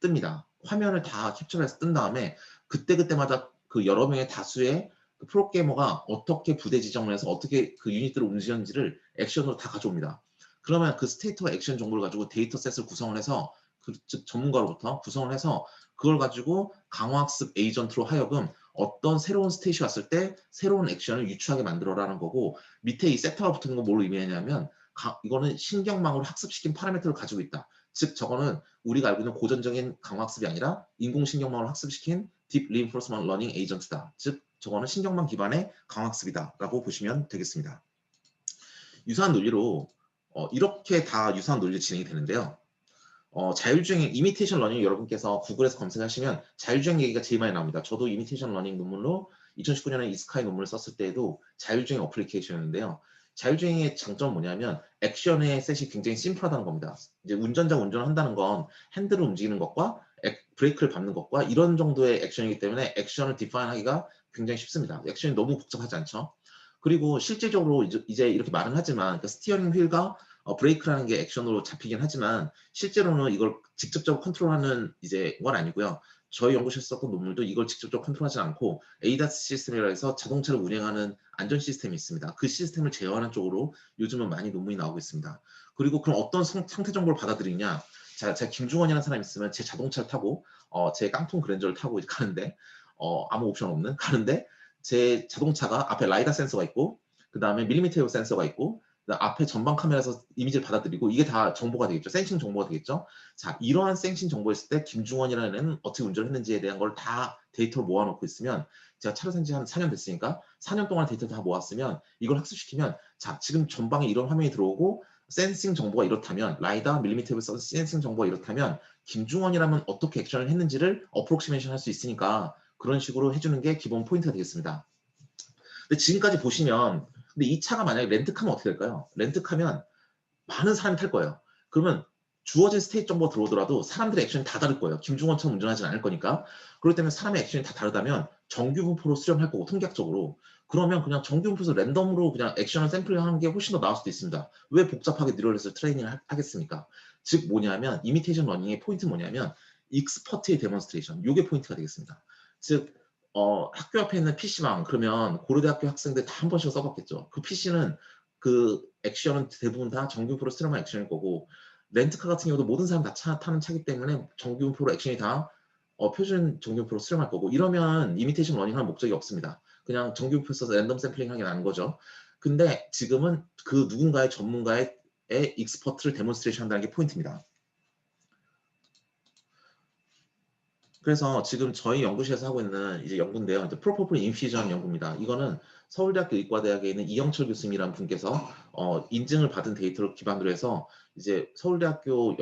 뜹니다. 화면을 다 캡처해서 뜬 다음에 그때그때마다 그 여러 명의 다수의 그 프로게이머가 어떻게 부대 지정을 해서 어떻게 그 유닛들을 움직였는지를 액션으로 다 가져옵니다. 그러면 그 스테이트와 액션 정보를 가지고 데이터셋을 구성을 해서 즉 전문가로부터 구성을 해서 그걸 가지고 강화학습 에이전트로 하여금 어떤 새로운 스테이시 왔을 때 새로운 액션을 유추하게 만들어라는 거고 밑에 이 세터가 붙는 건 뭘 의미하냐면 이거는 신경망으로 학습시킨 파라미터를 가지고 있다. 즉 저거는 우리가 알고 있는 고전적인 강화학습이 아니라 인공신경망으로 학습시킨 딥 리인포스먼트 러닝 에이전트다. 즉 저거는 신경망 기반의 강화학습이다 라고 보시면 되겠습니다. 유사한 논리로 이렇게 다 유사한 논리로 진행이 되는데요. 자율주행 이미테이션 러닝 여러분께서 구글에서 검색하시면 자율주행 얘기가 제일 많이 나옵니다. 저도 이미테이션 러닝 논문로 2019년에 이스카이 논문을 썼을 때에도 자율주행 어플리케이션인데요. 자율주행의 장점은 뭐냐면 액션의 셋이 굉장히 심플하다는 겁니다. 이제 운전자가 운전을 한다는 건 핸들을 움직이는 것과 브레이크를 밟는 것과 이런 정도의 액션이기 때문에 액션을 디파인하기가 굉장히 쉽습니다. 액션이 너무 복잡하지 않죠. 그리고 실제적으로 이제 이렇게 말은 하지만 그 스티어링 휠과 브레이크라는 게 액션으로 잡히긴 하지만 실제로는 이걸 직접적으로 컨트롤하는 이제 건 아니고요. 저희 연구실에서 썼던 논문도 이걸 직접적으로 컨트롤하지 않고 ADAS 시스템이라 해서 자동차를 운행하는 안전 시스템이 있습니다. 그 시스템을 제어하는 쪽으로 요즘은 많이 논문이 나오고 있습니다. 그리고 그럼 어떤 상태 정보를 받아들이냐? 자, 제가 김중원이라는 사람이 있으면 제 자동차를 타고 제 깡통 그랜저를 타고 이제 가는데 아무 옵션 없는 가는데 제 자동차가 앞에 라이다 센서가 있고 그 다음에 밀리미터 센서가 있고 그 앞에 전방 카메라에서 이미지를 받아들이고 이게 다 정보가 되겠죠. 센싱 정보가 되겠죠. 자, 이러한 센싱 정보가 있을 때 김중원이라는 애는 어떻게 운전을 했는지에 대한 걸 다 데이터를 모아놓고 있으면 제가 차를 산 지 한 4년 됐으니까 4년 동안 데이터를 다 모았으면 이걸 학습시키면 자, 지금 전방에 이런 화면이 들어오고 센싱 정보가 이렇다면 라이다, 밀리미터를 써서 센싱 정보가 이렇다면 김중원이라면 어떻게 액션을 했는지를 어프록시메이션 할 수 있으니까 그런 식으로 해주는 게 기본 포인트가 되겠습니다. 근데 지금까지 보시면 근데 이 차가 만약에 렌트카면 어떻게 될까요? 렌트카면 많은 사람이 탈 거예요. 그러면 주어진 스테이트 정보가 들어오더라도 사람들의 액션이 다 다를 거예요. 김중원처럼 운전하지 않을 거니까. 그렇기 때문에 사람의 액션이 다 다르다면 정규분포로 수렴할 거고 통계학적으로. 그러면 그냥 정규분포에서 랜덤으로 그냥 액션을 샘플링하는 게 훨씬 더 나을 수도 있습니다. 왜 복잡하게 뉴럴넷을 트레이닝을 하겠습니까? 즉 뭐냐면 이미테이션 러닝의 포인트는 뭐냐면 익스퍼트의 데몬스트레이션. 이게 포인트가 되겠습니다. 즉 학교 앞에 있는 PC방 그러면 고려대학교 학생들 다 한 번씩 써봤겠죠. 그 PC는 그 액션은 대부분 다 정규표로 수렴한 액션일 거고 렌트카 같은 경우도 모든 사람 다 타는 차기 때문에 정규표로 액션이 다 표준 정규표로 수렴할 거고 이러면 이미테이션 러닝할 목적이 없습니다. 그냥 정규표 써서 랜덤 샘플링 하게 나는 거죠. 근데 지금은 그 누군가의 전문가의 익스퍼트를 데몬스트레이션 한다는 게 포인트입니다. 그래서 지금 저희 연구실에서 하고 있는 이제 연구인데요. 이제 프로포폴 인퓨전 연구입니다. 이거는 서울대학교 의과대학에 있는 이영철 교수님이라는 분께서 인증을 받은 데이터를 기반으로 해서 이제 서울대학교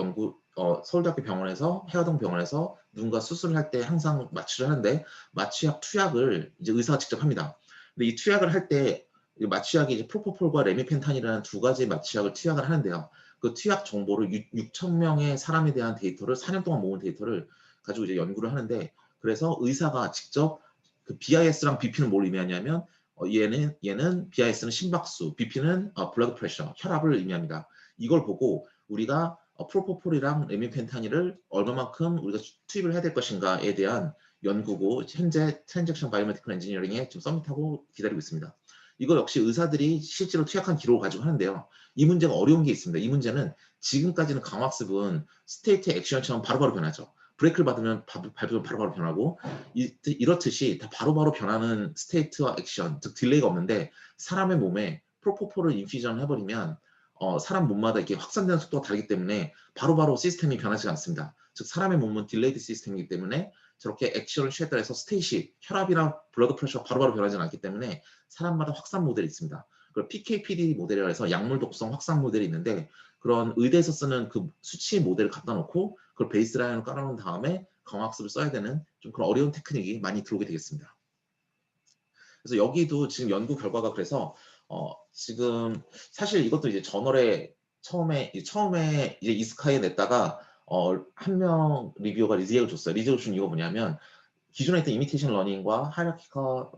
병원에서 해화동 병원에서 누군가 수술을 할 때 항상 마취를 하는데 마취약 투약을 이제 의사가 직접 합니다. 근데 이 투약을 할 때 마취약이 이제 프로포폴과 레미펜탄이라는 두 가지 마취약을 투약을 하는데요. 그 투약 정보를 6,000명의 사람에 대한 데이터를 4년 동안 모은 데이터를 가지고 이제 연구를 하는데 그래서 의사가 직접 그 BIS랑 BP는 뭘 의미하냐면 얘는 BIS는 심박수, BP는 블러드 프레셔, 혈압을 의미합니다. 이걸 보고 우리가 프로포폴이랑 레미펜타닐을 얼마만큼 우리가 투입을 해야 될 것인가에 대한 연구고 현재 트랜잭션 바이오메디컬 엔지니어링에 지금 서밋하고 기다리고 있습니다. 이거 역시 의사들이 실제로 투약한 기록을 가지고 하는데요. 이 문제가 어려운 게 있습니다. 이 문제는 지금까지는 강학습은 스테이트 액션처럼 바로바로 변하죠. 브레이크를 밟으면 바로바로 변하고 이렇듯이 다 바로바로 변하는 스테이트와 액션, 즉 딜레이가 없는데 사람의 몸에 프로포폴을 인퓨전 해버리면 사람 몸마다 이렇게 확산되는 속도가 다르기 때문에 바로바로 시스템이 변하지 않습니다. 즉 사람의 몸은 딜레이드 시스템이기 때문에 저렇게 액션을 취했다 해서 스테이시, 혈압이나 블러드 프레셔가 바로바로 변하지 않기 때문에 사람마다 확산 모델이 있습니다. 그리고 PKPD 모델이라 해서 약물 독성 확산 모델이 있는데 그런 의대에서 쓰는 그 수치 모델을 갖다 놓고 그걸 베이스라인으로 깔아놓은 다음에 강화학습을 써야 되는 좀 그런 어려운 테크닉이 많이 들어오게 되겠습니다. 그래서 여기도 지금 연구 결과가 그래서 지금 사실 이것도 이제 저널에 처음에 이제 이스카이에 냈다가 한 명 리뷰어가 리젝을 줬어요. 리젝을 준 이유가 뭐냐면 기존에 있던 이미테이션 러닝과 하이라키컬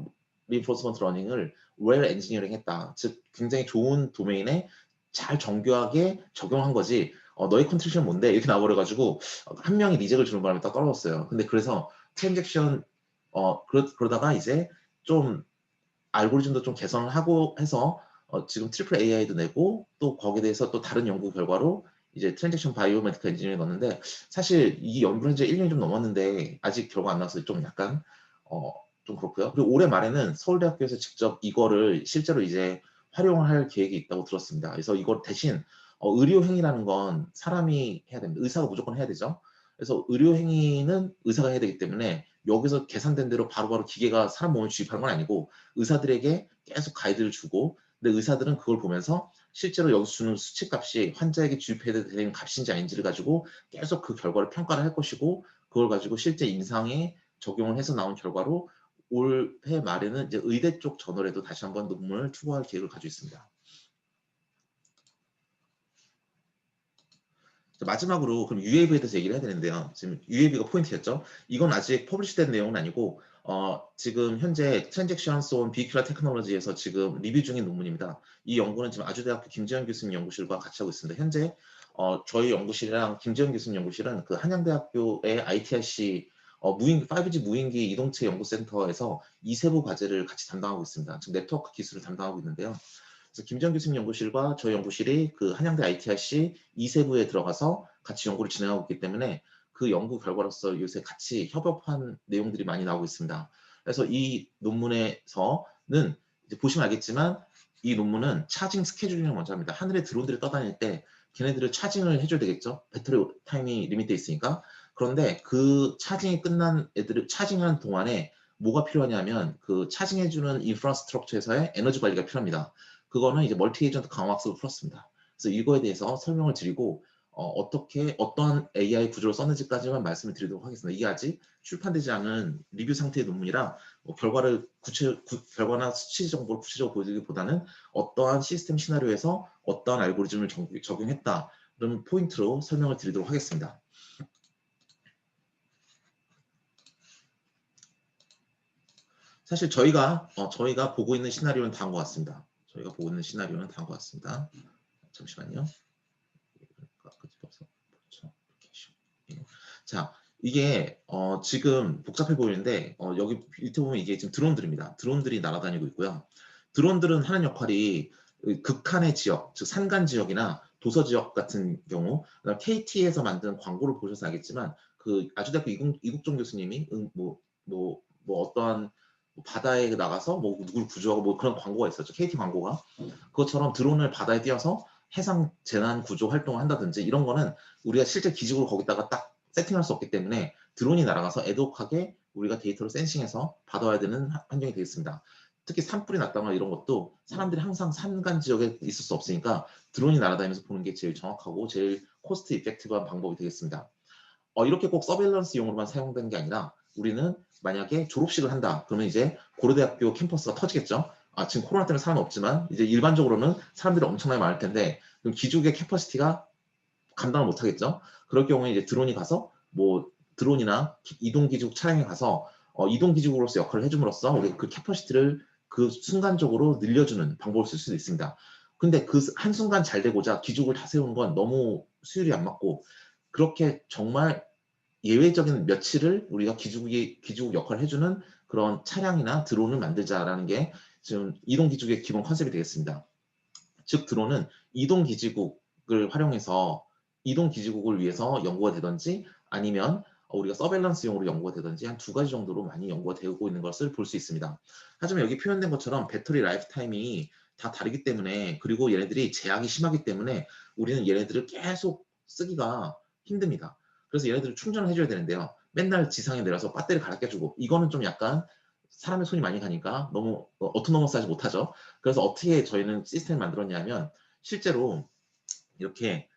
리인포스먼트 러닝을 웰 엔지니어링 했다. 즉 굉장히 좋은 도메인에 잘 정교하게 적용한 거지 너의 컨트리션 뭔데? 이렇게 나와버려가지고 한 명이 리젝을 주는 바람에 딱 떨어졌어요. 근데 그래서 트랜잭션 그러다가 이제 좀 알고리즘도 좀 개선을 하고 해서 지금 트리플 AI도 내고 또 거기에 대해서 또 다른 연구 결과로 이제 트랜잭션 바이오메디컬 엔지니어링 넣었는데 사실 이 연구를 이제 1년이 좀 넘었는데 아직 결과 안 나와서 좀 약간 좀 그렇고요. 그리고 올해 말에는 서울대학교에서 직접 이거를 실제로 이제 활용을 할 계획이 있다고 들었습니다. 그래서 이걸 대신 의료행위라는 건 사람이 해야 됩니다. 의사가 무조건 해야 되죠. 그래서 의료행위는 의사가 해야 되기 때문에 여기서 계산된 대로 바로바로 기계가 사람 몸을 주입하는 건 아니고 의사들에게 계속 가이드를 주고 근데 의사들은 그걸 보면서 실제로 여기서 주는 수치값이 환자에게 주입해야 되는 값인지 아닌지를 가지고 계속 그 결과를 평가를 할 것이고 그걸 가지고 실제 임상에 적용을 해서 나온 결과로 올해 말에는 이제 의대 쪽 저널에도 다시 한번 논문을 투고할 계획을 가지고 있습니다. 마지막으로 그럼 UAV에 대해서 얘기를 해야 되는데요. 지금 UAV가 포인트였죠. 이건 아직 퍼블리시된 내용은 아니고 지금 현재 트랜잭션스 온 비큐라 테크놀로지에서 지금 리뷰 중인 논문입니다. 이 연구는 지금 아주대학교 김재현 교수님 연구실과 같이 하고 있습니다. 현재 저희 연구실이랑 김재현 교수님 연구실은 그 한양대학교의 ITRC 5G 무인기 이동체 연구센터에서 이세부 과제를 같이 담당하고 있습니다. 지금 네트워크 기술을 담당하고 있는데요. 그래서 김정 교수님 연구실과 저희 연구실이 그 한양대 ITRC 이세부에 들어가서 같이 연구를 진행하고 있기 때문에 그 연구 결과로서 요새 같이 협업한 내용들이 많이 나오고 있습니다. 그래서 이 논문에서는 이제 보시면 알겠지만 이 논문은 차징 스케줄링을 먼저 합니다. 하늘에 드론들이 떠다닐 때 걔네들을 차징을 해줘야 되겠죠. 배터리 타임이 리밋돼 있으니까. 그런데 그 차징이 끝난 애들을 차징하는 동안에 뭐가 필요하냐면 그 차징해주는 인프라스트럭처에서의 에너지 관리가 필요합니다. 그거는 이제 멀티 에이전트 강화학습을 풀었습니다. 그래서 이거에 대해서 설명을 드리고 어떻게 어떠한 AI 구조를 썼는지까지만 말씀을 드리도록 하겠습니다. 이게 아직 출판되지 않은 리뷰 상태의 논문이라 결과나 수치 정보를 구체적으로 보여드리기보다는 어떠한 시스템 시나리오에서 어떠한 알고리즘을 적용했다는 포인트로 설명을 드리도록 하겠습니다. 사실 저희가 보고 있는 시나리오는 다음 것 같습니다. 잠시만요. 자, 이게 지금 복잡해 보이는데 여기 밑에 보면 이게 지금 드론들입니다. 드론들이 날아다니고 있고요. 드론들은 하는 역할이 극한의 지역, 즉 산간 지역이나 도서 지역 같은 경우, KT에서 만든 광고를 보셔서 알겠지만 그 아주대학교 이국종 교수님이 어떠한 바다에 나가서 뭐 누굴 구조하고 뭐 그런 광고가 있었죠. KT 광고가. 그것처럼 드론을 바다에 띄워서 해상 재난 구조 활동을 한다든지 이런 거는 우리가 실제 기지국을 거기다가 딱 세팅할 수 없기 때문에 드론이 날아가서 애독하게 우리가 데이터를 센싱해서 받아와야 되는 환경이 되겠습니다. 특히 산불이 났다거나 이런 것도 사람들이 항상 산간 지역에 있을 수 없으니까 드론이 날아다니면서 보는 게 제일 정확하고 제일 코스트 이펙티브한 방법이 되겠습니다. 이렇게 꼭 서베일런스용으로만 사용되는 게 아니라 우리는 만약에 졸업식을 한다. 그러면 이제 고려대학교 캠퍼스가 터지겠죠. 지금 코로나 때문에 사람 없지만 이제 일반적으로는 사람들이 엄청나게 많을 텐데 그럼 기죽의 캐퍼시티가 감당을 못 하겠죠. 그럴 경우에 이제 드론이 가서 뭐 드론이나 이동기지국 차량에 가서 이동기지국으로서 역할을 해줌으로써 우리 그 캐퍼시티를 그 순간적으로 늘려주는 방법을 쓸 수도 있습니다. 근데 그 한순간 잘 되고자 기죽을 다 세우는 건 너무 수율이 안 맞고 그렇게 정말 예외적인 며칠을 우리가 기지국 역할을 해주는 그런 차량이나 드론을 만들자라는 게 지금 이동기지국의 기본 컨셉이 되겠습니다. 즉 드론은 이동기지국을 활용해서 이동기지국을 위해서 연구가 되든지 아니면 우리가 서베일런스용으로 연구가 되든지 한 두 가지 정도로 많이 연구가 되고 있는 것을 볼 수 있습니다. 하지만 여기 표현된 것처럼 배터리 라이프 타임이 다 다르기 때문에 그리고 얘네들이 제약이 심하기 때문에 우리는 얘네들을 계속 쓰기가 힘듭니다. 그래서 얘네들을 충전을 해줘야 되는데요. 맨날 지상에 내려서 배터리 갈아 껴주고 이거는 좀 약간 사람의 손이 많이 가니까 너무 어토노머스하지 못하죠. 그래서 어떻게 저희는 시스템을 만들었냐면 실제로 이렇게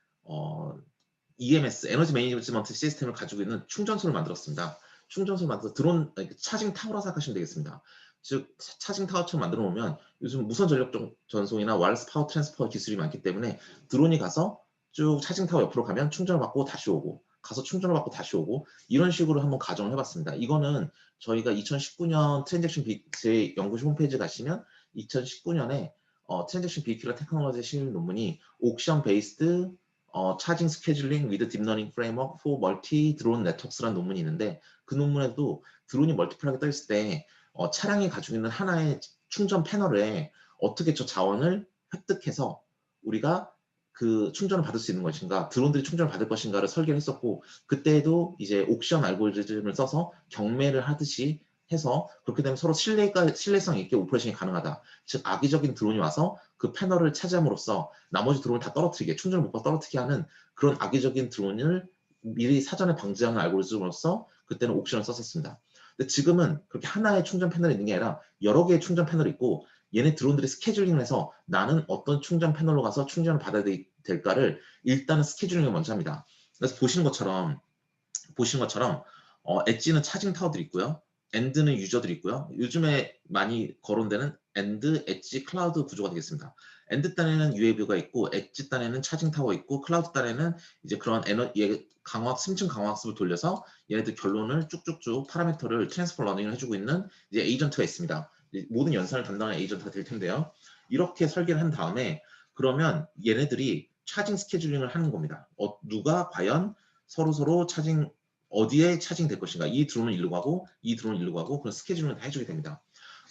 EMS, 에너지 매니지먼트 시스템을 가지고 있는 충전소를 만들었습니다. 충전소를 만들어서 드론, 차징 타워라 생각하시면 되겠습니다. 즉 차징 타워처럼 만들어 놓으면 요즘 무선 전력 전송이나 와이어리스 파워 트랜스퍼 기술이 많기 때문에 드론이 가서 쭉 차징 타워 옆으로 가면 충전을 받고 다시 오고 가서 충전을 받고 다시 오고 이런 식으로 한번 가정을 해봤습니다. 이거는 저희가 2019년 트랜잭션 제 연구실 홈페이지 가시면 2019년에 트랜잭션 비큐라 테크놀로지 실린 논문이 옥션 베이스드 차징 스케줄링 위드 딥러닝 프레임워크 for 멀티 드론 네트워크스라는 논문이 있는데 그 논문에도 드론이 멀티플하게 떠 있을 때 차량이 가지고 있는 하나의 충전 패널에 어떻게 저 자원을 획득해서 우리가 그 충전을 받을 수 있는 것인가, 드론들이 충전을 받을 것인가를 설계를 했었고 그때도 이제 옥션 알고리즘을 써서 경매를 하듯이 해서 그렇게 되면 서로 신뢰성 있게 오퍼레이션이 가능하다. 즉 악의적인 드론이 와서 그 패널을 차지함으로써 나머지 드론을 다 떨어뜨리게 충전을 못 받아 떨어뜨리게 하는 그런 악의적인 드론을 미리 사전에 방지하는 알고리즘으로서 그때는 옥션을 썼었습니다. 근데 지금은 그렇게 하나의 충전 패널이 있는 게 아니라 여러 개의 충전 패널이 있고 얘네 드론들이 스케줄링을 해서 나는 어떤 충전 패널로 가서 충전을 받아야 될까를 일단은 스케줄링을 먼저 합니다. 그래서 보시는 것처럼 엣지는 차징 타워들이 있고요. 엔드는 유저들이 있고요. 요즘에 많이 거론되는 엔드, 엣지, 클라우드 구조가 되겠습니다. 엔드 단에는 UAV가 있고 엣지 단에는 차징 타워 있고 클라우드 단에는 이제 그런 심층 강화학습을 돌려서 얘네들 결론을 쭉쭉쭉 파라미터를 트랜스퍼 러닝을 해주고 있는 이제 에이전트가 있습니다. 모든 연산을 담당하는 에이전트가 될 텐데요. 이렇게 설계를 한 다음에 그러면 얘네들이 차징 스케줄링을 하는 겁니다. 누가 과연 서로 차징 어디에 차징 될 것인가 이 드론은 일로 가고 이 드론은 일로 가고 그런 스케줄을 다 해주게 됩니다.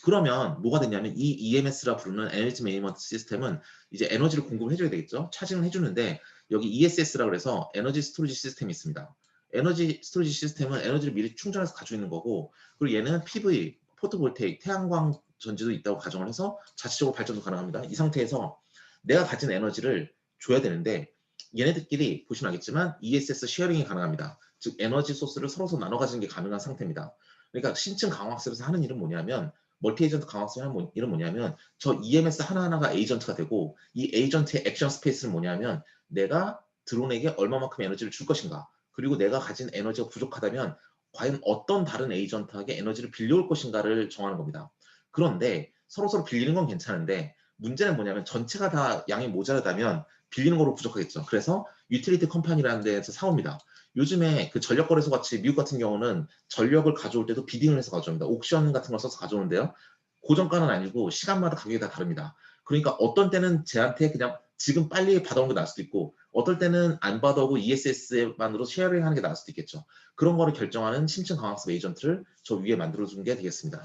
그러면 뭐가 되냐면 이 EMS라 부르는 에너지 매니지먼트 시스템은 이제 에너지를 공급을 해줘야 되겠죠. 차징을 해주는데 여기 ESS라 그래서 에너지 스토리지 시스템이 있습니다. 에너지 스토리지 시스템은 에너지를 미리 충전해서 가지고 있는 거고 그리고 얘는 PV, 포토볼테이크, 태양광 전지도 있다고 가정을 해서 자체적으로 발전도 가능합니다. 이 상태에서 내가 가진 에너지를 줘야 되는데 얘네들끼리 보시면 알겠지만 ESS 쉐어링이 가능합니다. 즉 에너지 소스를 서로 나눠 가지는 게 가능한 상태입니다. 그러니까 심층 강화학습에서 하는 일은 뭐냐면 멀티 에이전트 강화학습을 하는 일은 뭐냐면 저 EMS 하나하나가 에이전트가 되고 이 에이전트의 액션 스페이스는 뭐냐면 내가 드론에게 얼마만큼 에너지를 줄 것인가 그리고 내가 가진 에너지가 부족하다면 과연 어떤 다른 에이전트에게 에너지를 빌려올 것인가를 정하는 겁니다. 그런데 서로 빌리는 건 괜찮은데 문제는 뭐냐면 전체가 다 양이 모자라다면 빌리는 거로 부족하겠죠. 그래서 유틸리티 컴퍼니라는 데에서 사옵니다. 요즘에 그 전력거래소 같이 미국 같은 경우는 전력을 가져올 때도 비딩을 해서 가져옵니다. 옥션 같은 걸 써서 가져오는데요. 고정가는 아니고 시간마다 가격이 다 다릅니다. 그러니까 어떤 때는 쟤한테 그냥 지금 빨리 받아오는 게 나을 수도 있고 어떨 때는 안 받아오고 ESS만으로 쉐어링 하는 게 나을 수도 있겠죠. 그런 거를 결정하는 심층 강화학습 에이전트를 저 위에 만들어준 게 되겠습니다.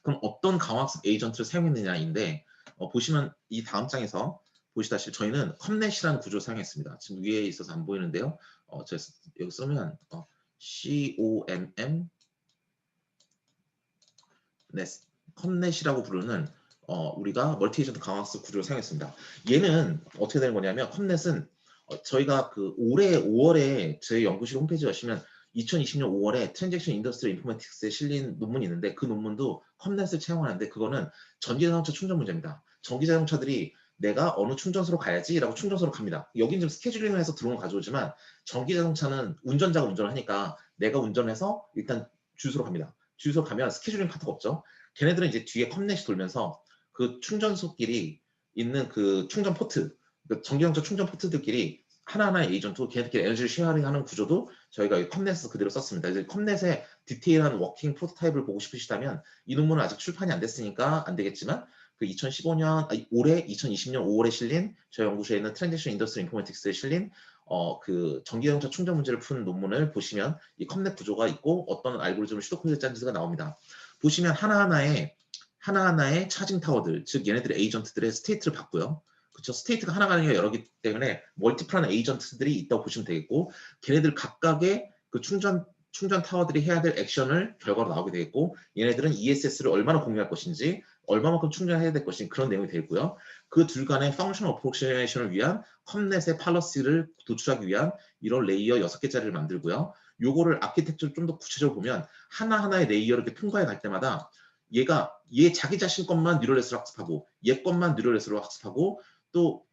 그럼 어떤 강화학습 에이전트를 사용했느냐인데 보시면 이 다음 장에서 보시다시피 저희는 컴넷이라는 구조를 사용했습니다. 지금 위에 있어서 안 보이는데요. 제가 여기 쓰면 COMM 넷, 컴넷이라고 부르는 우리가 멀티 에이전트 강화학습 구조를 사용했습니다. 얘는 어떻게 되는 거냐면 컴넷은 저희가 그 올해 5월에 저희 연구실 홈페이지 가시면 2020년 5월에 트랜잭션 인더스트리 인포메틱스에 실린 논문이 있는데 그 논문도 컴넷을 채용하는데 그거는 전기자동차 충전 문제입니다. 전기자동차들이 내가 어느 충전소로 가야지 라고 충전소로 갑니다. 여긴 좀 스케줄링을 해서 드론을 가져오지만 전기자동차는 운전자가 운전을 하니까 내가 운전해서 일단 주유소로 갑니다. 주유소 가면 스케줄링 파트가 없죠. 걔네들은 이제 뒤에 컴넷이 돌면서 그 충전소끼리 있는 그 충전 포트, 그 전기자동차 충전 포트들끼리 하나하나의 에이전트, 걔네들끼리 에너지를 쉐어링하는 구조도 저희가 컴넷에서 그대로 썼습니다. 이제 컴넷의 디테일한 워킹 프로토타입을 보고 싶으시다면 이 논문은 아직 출판이 안 됐으니까 안 되겠지만 그 2015년 올해 2020년 5월에 실린 저희 연구소에 있는 트랜지션 인더스트리 인포메틱스에 실린 그 전기자동차 충전 문제를 푸는 논문을 보시면 이 컴넷 구조가 있고 어떤 알고리즘을 슈도코드에 짠지가 나옵니다. 보시면 하나하나의 차징 타워들, 즉 얘네들의 에이전트들의 스테이트를 봤고요. 그렇죠. 스테이트가 하나가 아니라 여러기 때문에 멀티플한 에이전트들이 있다고 보시면 되겠고 걔네들 각각의 그 충전 타워들이 해야 될 액션을 결과로 나오게 되겠고 얘네들은 ESS를 얼마나 공유할 것인지 얼마만큼 충전해야 될 것인지 그런 내용이 되겠고요. 그 둘 간의 펑셔널 어프로시메이션을 위한 컴넷의 팔러시를 도출하기 위한 이런 레이어 6개짜리를 만들고요. 요거를 아키텍처를 좀 더 구체적으로 보면 하나하나의 레이어를 이렇게 통과해 갈 때마다 얘 자기 자신 것만 뉴럴넷으로 학습하고 얘 것만 뉴럴넷으로 학습하고 또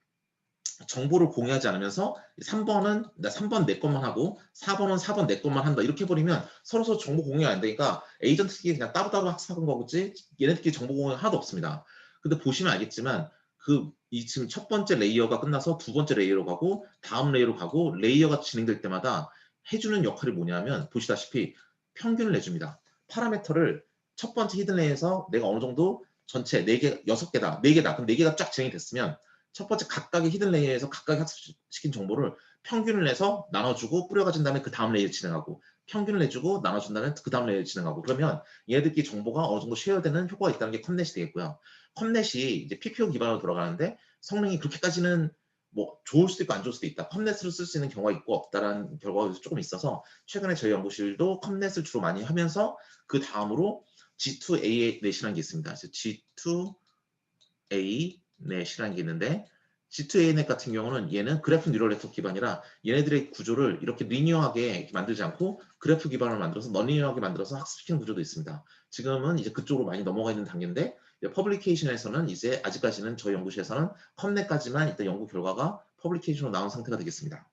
정보를 공유하지 않으면서 3번은 3번 내 것만 하고 4번은 4번 내 것만 한다. 이렇게 해버리면 서로 정보 공유 안 되니까 에이전트끼리 그냥 따로따로 학습하는 거겠지 얘네들끼리 정보 공유 하나도 없습니다. 근데 보시면 알겠지만 지금 첫 번째 레이어가 끝나서 두 번째 레이어로 가고 다음 레이어로 가고 레이어가 진행될 때마다 해주는 역할이 뭐냐면 보시다시피 평균을 내줍니다. 파라미터를 첫 번째 히든 레이어에서 내가 어느 정도 전체 4개, 6개다, 4개다. 그럼 4개가 쫙 진행이 됐으면 첫 번째 각각의 히든 레이어에서 각각의 학습시킨 정보를 평균을 내서 나눠주고 뿌려가진 다음에 그 다음 레이어 진행하고 평균을 내주고 나눠준 다음에 그 다음 레이어 진행하고 그러면 얘네들끼리 정보가 어느 정도 쉐어되는 효과가 있다는 게 컴넷이 되겠고요. 컴넷이 이제 PPO 기반으로 돌아가는데 성능이 그렇게까지는 뭐 좋을 수도 있고 안 좋을 수도 있다. 컴넷으로 쓸 수 있는 경우가 있고 없다라는 결과가 조금 있어서 최근에 저희 연구실도 컴넷을 주로 많이 하면서 그 다음으로 G2A 넷이라는 게 있습니다. 그래서 G2A 넷이라는 게 있는데 G2ANet 같은 경우는 얘는 그래프 뉴럴 네트워크 기반이라 얘네들의 구조를 이렇게 리니어하게 만들지 않고 그래프 기반으로 만들어서 너리니어하게 만들어서 학습시키는 구조도 있습니다. 지금은 이제 그쪽으로 많이 넘어가 있는 단계인데 퍼블리케이션에서는 이제 아직까지는 저희 연구실에서는 컴넷까지만 일단 연구 결과가 퍼블리케이션으로 나온 상태가 되겠습니다.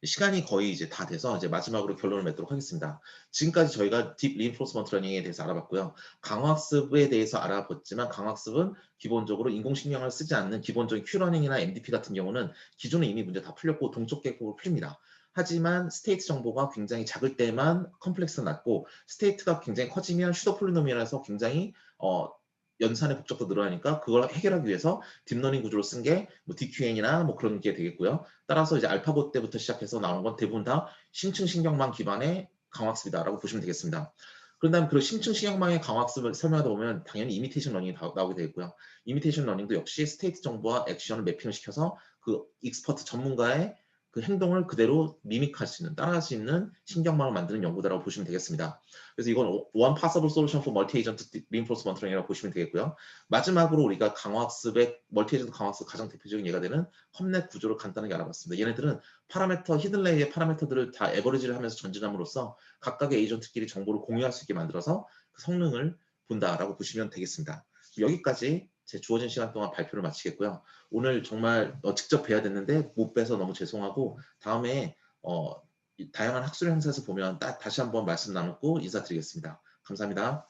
시간이 거의 이제 다 돼서 이제 마지막으로 결론을 맺도록 하겠습니다. 지금까지 저희가 딥 리인포스먼트 러닝에 대해서 알아봤고요. 강학습에 대해서 알아봤지만 강학습은 기본적으로 인공신경을 쓰지 않는 기본적인 Q러닝이나 MDP 같은 경우는 기존에 이미 문제 다 풀렸고 동적 계획으로 풀립니다. 하지만 스테이트 정보가 굉장히 작을 때만 컴플렉스가 낮고 스테이트가 굉장히 커지면 슈도폴리노미얼에서 굉장히 연산의 복잡도 늘어나니까 그걸 해결하기 위해서 딥러닝 구조를 쓴 게 뭐 DQN이나 뭐 그런 게 되겠고요. 따라서 이제 알파고 때부터 시작해서 나오는 건 대부분 다 심층 신경망 기반의 강학습이다라고 보시면 되겠습니다. 그런 다음에 그 심층 신경망의 강학습을 설명하다 보면 당연히 이미테이션 러닝이 나오게 되겠고요. 이미테이션 러닝도 역시 스테이트 정보와 액션을 매핑을 시켜서 그 익스퍼트 전문가의 그 행동을 그대로 미믹할 수 있는, 따라할 수 있는 신경망을 만드는 연구다라고 보시면 되겠습니다. 그래서 이건 One Possible Solution for Multi-Agent Reinforcement이라고 보시면 되겠고요. 마지막으로 우리가 강화학습의 멀티-에이전트 강화학습 가장 대표적인 예가 되는 컵넷 구조를 간단하게 알아봤습니다. 얘네들은 파라미터, 히든레이의 파라미터들을 다 에버리지를 하면서 전진함으로써 각각의 에이전트끼리 정보를 공유할 수 있게 만들어서 그 성능을 본다라고 보시면 되겠습니다. 여기까지 제 주어진 시간 동안 발표를 마치겠고요. 오늘 정말 직접 뵈야 됐는데 못 뵈서 너무 죄송하고, 다음에 다양한 학술 행사에서 보면 다시 한번 말씀 나누고 인사드리겠습니다. 감사합니다.